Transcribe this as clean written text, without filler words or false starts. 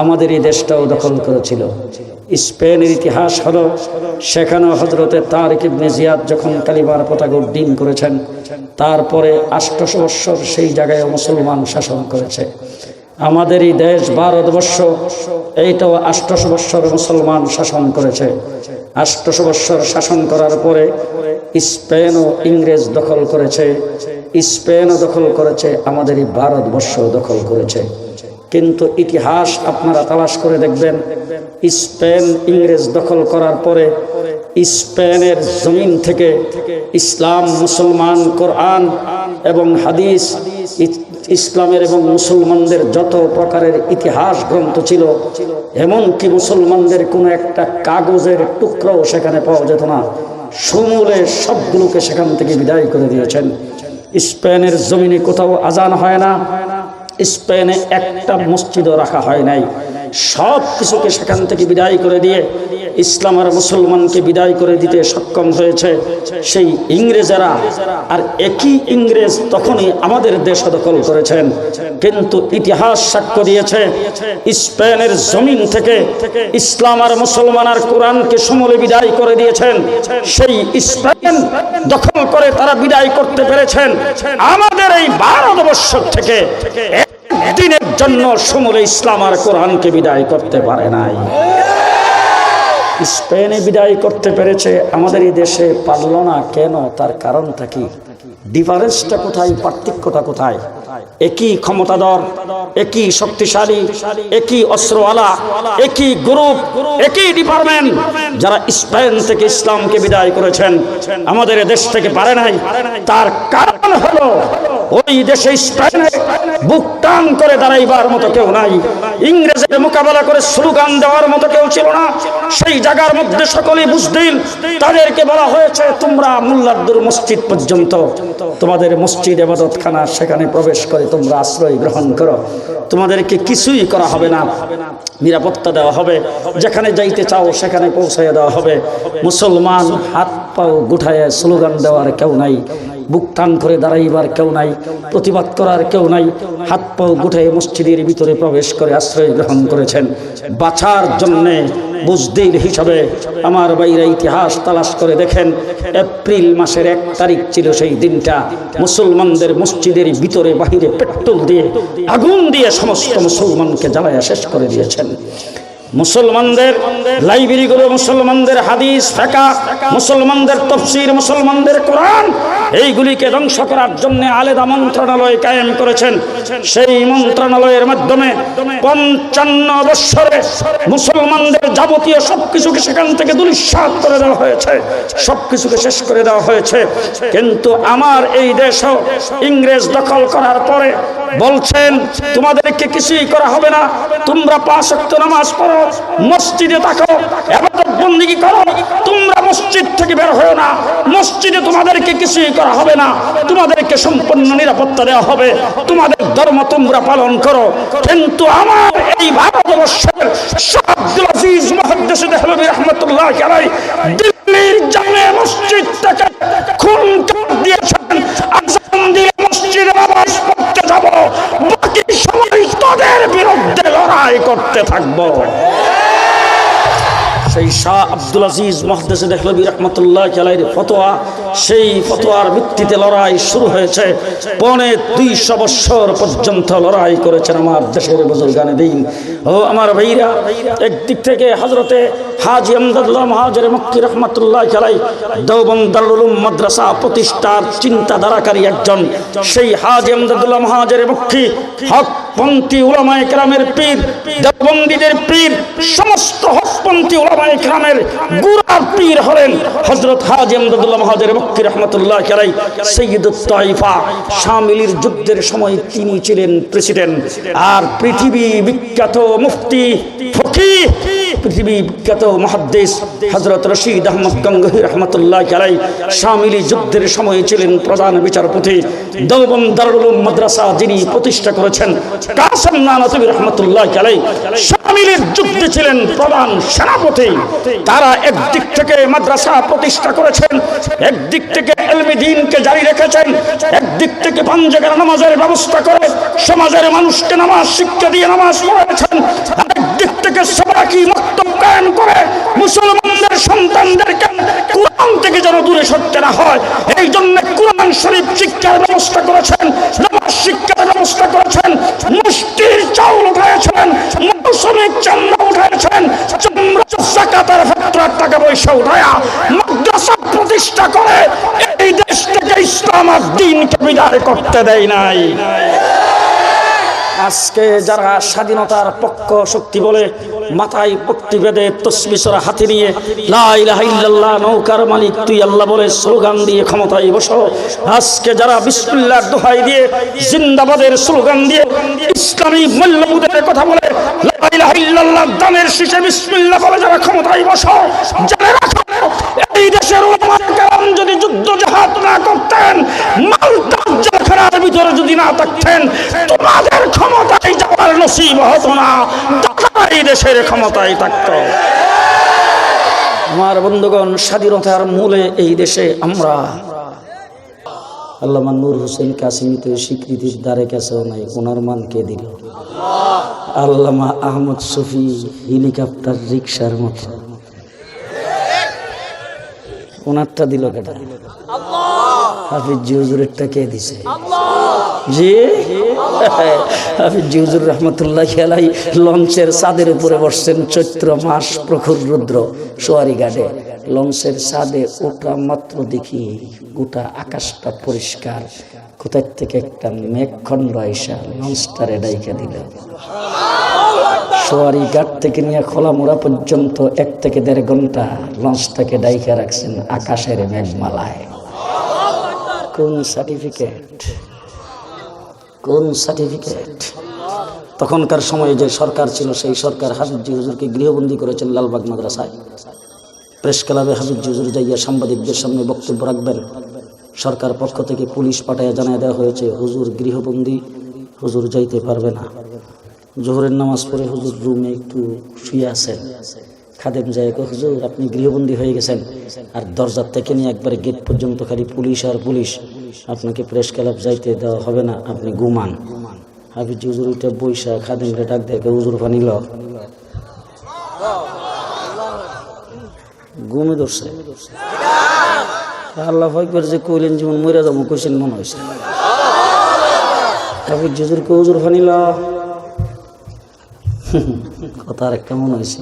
আমাদের এই দেশটাও দখল করেছিল। স্পেনের ইতিহাস হলো, সেখানেও হজরতে তারিক ইবনে জিয়াদ যখন কালিমার পতাকা উড্ডীন করেছেন, তারপরে 800 বৎসর সেই জায়গায় মুসলমান শাসন করেছে। আমাদের এই দেশ ভারতবর্ষ, এইটাও 800 বৎসর মুসলমান শাসন করেছে। 800 বৎসর শাসন করার পরে স্পেন ও ইংরেজ দখল করেছে, স্পেনও দখল করেছে, আমাদের এই ভারতবর্ষ দখল করেছে। কিন্তু ইতিহাস আপনারা তালাশ করে দেখবেন, স্পেন ইংরেজ দখল করার পরে স্পেনের জমিন থেকে ইসলাম, মুসলমান, কোরআন এবং হাদিস, ইসলামের এবং মুসলমানদের যত প্রকারের ইতিহাস গ্রন্থ ছিল, এমনকি মুসলমানদের কোনো একটা কাগজের টুকরোও সেখানে পাওয়া যেত না, সমূলে সবগুলোকে সেখান থেকে বিদায় করে দিয়েছেন। স্পেনের জমিনে কোথাও আজান হয় না, স্পেনে একটা মসজিদও রাখা হয় নাই। সব কিছুকে সেখান থেকে বিদায় করে দিয়ে ইসলাম আর মুসলমানকে বিদায় করে দিতে সক্ষম হয়েছে সেই ইংরেজেরা। আর একই ইংরেজ তখনই আমাদের দেশ দখল করেছেন। কিন্তু ইতিহাস সাক্ষ্য দিয়েছে, স্পেনের জমিন থেকে ইসলাম আর মুসলমান আর কোরআনকে সমূলে বিদায় করে দিয়েছেন। সেই স্পেন দখল করে তারা বিদায় করতে পেরেছেন। আমাদের এই ভারতবর্ষ থেকে দিনের জন্য সমূলে ইসলাম আর কোরআনকে বিদায় করতে পারে নাই। স্পেনে বিদায় করতে পেরেছে, আমাদের এই দেশে পারল না কেন? তার কারণটা কি? ডিফারেন্সটা কোথায়? পার্থক্যটা কোথায়? একই ক্ষমতাধর, একই শক্তিশালী, একই অস্ত্রওয়ালা, একই গ্রুপ, একই ডিপার্টমেন্ট যারা স্পেন থেকে ইসলামকে বিদায় করেছেন, আমাদের দেশ থেকে পারে নাই। তার কারণ হলো ওই দেশে স্পেনে বুক টান করে দাঁড়াইবার মতো কেউ নাই, ইংরেজের মোকাবেলা করে স্লোগান দেওয়ার মতো কেউ ছিল না। সেই জায়গার মধ্যে সকলেই বুঝদিন, তাদেরকে বলা হয়েছে তোমরা মোল্লাদ্দুর মসজিদ পর্যন্ত, তোমাদের মসজিদ ইবাদতখানা, সেখানে প্রবেশ করে তোমরা আশ্রয় গ্রহণ করো, তোমাদেরকে কিছুই করা হবে না, নিরাপত্তা দেওয়া হবে, যেখানে যাইতে চাও সেখানে পৌঁছাইয়া দেওয়া হবে। মুসলমান হাত পাও গুঠায় স্লোগান দেওয়ার কেউ নাই, বুক টান করে দাঁড়াইবার কেউ নাই, প্রতিবাদ করার কেউ নাই। হাত পাও গুঠায় মসজিদের ভিতরে প্রবেশ করে আশ্রয় গ্রহণ করেছেন বাঁচার জন্যে। বুঝদিন হিসাবে আমার বাইরে ইতিহাস তালাশ করে দেখেন, এপ্রিল মাসের 1 তারিখ ছিল সেই দিনটা। মুসলমানদের মসজিদের ভিতরে বাহিরে পেট্রোল দিয়ে, আগুন দিয়ে সমস্ত মুসলমানকে জ্বালায়া শেষ করে দিয়েছেন। মুসলমানদের লাইব্রেরিগুলো, মুসলমানদের হাদিস, ফিকহ, মুসলমানদের তাফসীর, মুসলমানদের কোরআন, এইগুলিকে ধ্বংস করার জন্য আলাদা মন্ত্রণালয় কায়েম করেছেন। সেই মন্ত্রণালয়ের মাধ্যমে 55 বছরে মুসলমানদের যাবতীয় সবকিছুকে সেখান থেকে ধূলিসাৎ করে দেওয়া হয়েছে, সবকিছুকে শেষ করে দেওয়া হয়েছে। কিন্তু আমার এই দেশও ইংরেজ দখল করার পরে বলছেন তোমাদেরকে কিছুই করা হবে না, তোমরা 5 ওয়াক্ত নামাজ পড়ো, মসজিদে থাকো, ইবাদত বন্দেগী করো, তোমরা মসজিদ থেকে বের হও না, মসজিদে তোমাদেরকে কিছুই করা হবে না, তোমাদেরকে সম্পূর্ণ নিরাপত্তা দেওয়া হবে, তোমাদের ধর্ম তোমরা পালন করো। কিন্তু আমার এই ভারতবর্ষের শাহ আব্দুল আজিজ মুহাদ্দিস দেহলভী রাহমাতুল্লাহ আলাইহি দিল্লির জামে মসজিদ থেকে খুন করে দিয়েছেন। আযান দিয়ে মসজিদে নামাজ পড়তে যাব, বাকি সময় তাদের বিরুদ্ধে লড়াই করতে থাকবো। সেই শাহ আব্দুল আজিজ মুহাদ্দিস দেহলভী রাহমাতুল্লাহ আলাইহির ফতোয়া, সেই ফতোয়ার ভিত্তিতে লড়াই শুরু হয়েছে। 250 বছর পর্যন্ত লড়াই করেছেন আমার দেশের বুজুর্গানে দ্বীন। ও আমার ভাইরা, একদিক থেকে হযরতে হাজী আমদাদুল্লাহ মুহাজির মক্কি রাহমাতুল্লাহ আলাইহি দেওবন্দ দারুল উলুম মাদ্রাসা প্রতিষ্ঠার চিন্তাধারাকারী একজন, সেই হাজী আমদাদুল্লাহ মুহাজির মক্কি হকপন্থী উলামায়ে কেরামের পীর, দেওবন্দীদের পীর, সমস্ত হকপন্থী উলামায়ে কেরামের গুরার পীর হলেন হযরত হাজী আমদাদুল্লাহ মুহাজির মক্কি রাহমাতুল্লাহ আলাইহি। সাইয়্যিদুত তাইফা শামিলির যুদ্ধের সময় তিনি ছিলেন প্রেসিডেন্ট। আর পৃথিবী বিখ্যাত মুফতি, ফকিহ, পৃথিবী বিখ্যাত মুহাদ্দিস হযরত রশিদ আহমদ গঙ্গোহী রাহমাতুল্লাহ আলাইহি শামিলি যুদ্ধের সময় ছিলেন প্রধান বিচারপতি। দেওবন্দ দারুল উলুম মাদ্রাসা যিনি প্রতিষ্ঠা করেছেন কাসেম নানতুবী রাহমাতুল্লাহ আলাইহি শামিলির যুদ্ধে ছিলেন প্রধান সেনাপতি। তারা একদিক থেকে মাদ্রাসা প্রতিষ্ঠা করেছেন, একদিক থেকে ইলমে দ্বীনকে জারি রেখেছেন, একদিক থেকে 5 জায়গার নামাজের ব্যবস্থা করে সমাজের মানুষকে নামাজ শিক্ষা দিয়ে নামাজ পড়াচ্ছেন, যেন দূরে সরতে না হয়। এই জন্য কোরআন শরীফ শিক্ষার ব্যবস্থা করেছেন, নামাজ শিক্ষার ব্যবস্থা করেছেন, মুষ্টির চাউল উঠাইছেন, মৌসুমিক চামড়া উঠাইছেন, জাকাতের ফিতরার টাকা পয়সা উঠায়া মাদ্রাসা প্রতিষ্ঠা করে এই দেশ থেকে ইসলাম আর দ্বীনকে বিদায় করতে দেয় নাই। আজকে যারা স্বাধীনতার পক্ষ শক্তি বলে মাথায় পট্টি বেঁধে তসবিহ সরা হাতে নিয়ে লা ইলাহা ইল্লাল্লাহ নৌকার মালিক তুই আল্লাহ বলে স্লোগান দিয়ে ক্ষমতায় বসো, আজকে যারা বিসমিল্লাহর দোহাই দিয়ে জিন্দাবাদের স্লোগান দিয়ে ইসলামী মূল্যবোধের কথা বলে লা ইলাহা ইল্লাল্লাহ দানের শীষে বিসমিল্লাহ বলে যারা ক্ষমতায় বসো, জেনে রাখো এই দেশের উলামায়ে কেরাম যদি যুদ্ধ জিহাদ না করতেন, মালটার জেলখানার ভিতরে যদি না থাকতেন, তোমাদের ক্ষমতায় যাওয়ার নসিব হতো না, তারা এই দেশের ক্ষমতায় থাকতো। আমার বন্ধুগণ, স্বাধীনতার মূলে এই দেশে আমরা আল্লামা নূর হোসেন কাসিমি তো স্বীকৃতির দ্বারে কাছেও নাই, ওনার মান কে দিল? আল্লামা আহমদ শফি হেলিকপ্টার রিক্সার মতো, ওনারটা দিল কেটা? হাফিজ জি হুজুরেরটা কে দিছে? জি হাফিজ জি হুজুর রহমতুল্লাহ আলাইহি লঞ্চের ছাদের উপরে বসছেন, চৈত্র মাস, প্রখর রৌদ্র, সোয়ারি ঘাটে লঞ্চের ছাদে ওটা মাত্র দেখি গোটা আকাশটা পরিষ্কার, কোথার থেকে একটা মেঘখণ্ড আইসা লঞ্চটারে ডাইকা দিল। সোয়ারি ঘাট থেকে নিয়ে খোলামোড়া পর্যন্ত 1 থেকে 1.5 ঘন্টা লঞ্চটাকে ডাইকা রাখছেন আকাশের মেঘমালায়। কোন সার্টিফিকেট? কোন সার্টিফিকেট? তখনকার সময়ে যে সরকার ছিল সেই সরকার হাফিজ জি হুজুরকে গৃহবন্দী করেছেন লালবাগ মাদ্রাসায়। প্রেস ক্লাবে হাফিজ জি হুজুর যাইয়া সাংবাদিকদের সামনে বক্তব্য রাখবেন, সরকার পক্ষ থেকে পুলিশ পাঠাইয়া জানিয়ে দেওয়া হয়েছে হুজুর গৃহবন্দী, হুজুর যাইতে পারবে না। জোহরের নামাজ পড়ে হুজুর রুমে একটু শুয়ে আছেন, খাদেম যায় হুজুর আপনি গৃহবন্দী হয়ে গেছেন, আর দরজার থেকে নিয়ে একবারে গেট পর্যন্ত খালি পুলিশ আর পুলিশ, আপনাকে প্রেস ক্লাব যাইতে দেওয়া হবে না, আপনি ঘুমান। হাফিজ হুজুর ওইটা বৈশা খাদেমকে ডাক দেখে হুজুর পানি ল, ঘুমে ধরছে। আল্লাহ একবার যে কইলেন জীবন মরে যাবো কইছেন মনে হয়েছে। হাফিজ হুজুরকে হুজুর পানি ল, কথা আর একটা মনে হয়েছে।